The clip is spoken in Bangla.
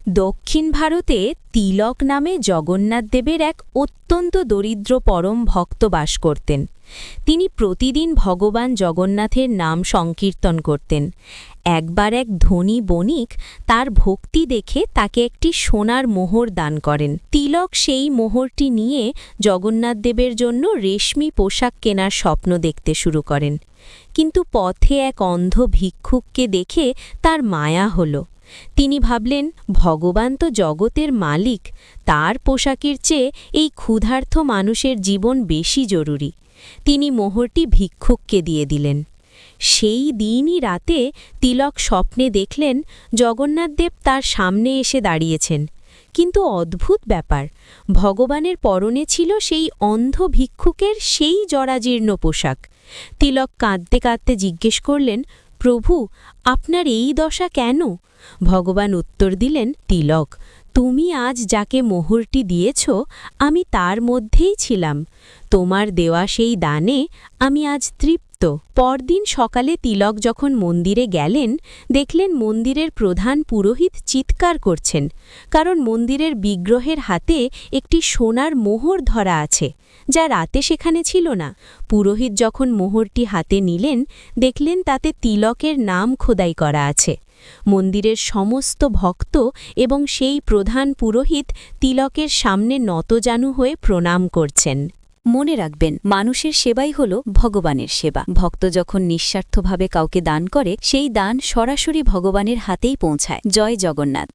দক্ষিণ ভারতে তিলক নামে জগন্নাথ দেবের এক অত্যন্ত দরিদ্র পরম ভক্ত বাস করতেন। তিনি প্রতিদিন ভগবান জগন্নাথের নাম সংকীর্তন করতেন। একবার এক ধনী বণিক তার ভক্তি দেখে তাকে একটি সোনার মোহর দান করেন। তিলক সেই মোহরটি নিয়ে জগন্নাথ দেবের জন্য রেশমি পোশাক কেনার স্বপ্ন দেখতে শুরু করেন। কিন্তু পথে এক অন্ধ ভিক্ষুককে দেখে তার মায়া হল। তিনি ভাবলেন, ভগবান তো জগতের মালিক, তার পোশাকের চেয়ে এই ক্ষুধার্ত মানুষের জীবন বেশি জরুরি। তিনি মোহরটি ভিক্ষুককে দিয়ে দিলেন। সেই দিনই রাতে তিলক স্বপ্নে দেখলেন জগন্নাথদেব তার সামনে এসে দাঁড়িয়েছেন। কিন্তু অদ্ভুত ব্যাপার, ভগবানের পরনে ছিল সেই অন্ধ ভিক্ষুকের সেই জরাজীর্ণ পোশাক। তিলক কাঁদতে কাঁদতে জিজ্ঞেস করলেন, প্রভু, আপনার এই দশা কেন? ভগবান উত্তর দিলেন, তিলক, তুমি আজ যাকে মোহরটি দিয়েছ, আমি তার মধ্যেই ছিলাম। তোমার দেওয়া সেই দানে আমি আজ তৃপ্ত। পরদিন সকালে তিলক যখন মন্দিরে গেলেন, দেখলেন মন্দিরের প্রধান পুরোহিত চিৎকার করছেন, কারণ মন্দিরের বিগ্রহের হাতে একটি সোনার মোহর ধরা আছে, যা রাতে সেখানে ছিল না। পুরোহিত যখন মোহরটি হাতে নিলেন, দেখলেন তাতে তিলকের নাম খোদাই করা আছে। মন্দিরের সমস্ত ভক্ত এবং সেই প্রধান পুরোহিত তিলকের সামনে নতজানু হয়ে প্রণাম করছেন। মনে রাখবেন, মানুষের সেবাই হল ভগবানের সেবা। ভক্ত যখন নিঃস্বার্থভাবে কাউকে দান করে, সেই দান সরাসরি ভগবানের হাতেই পৌঁছায়। জয় জগন্নাথ।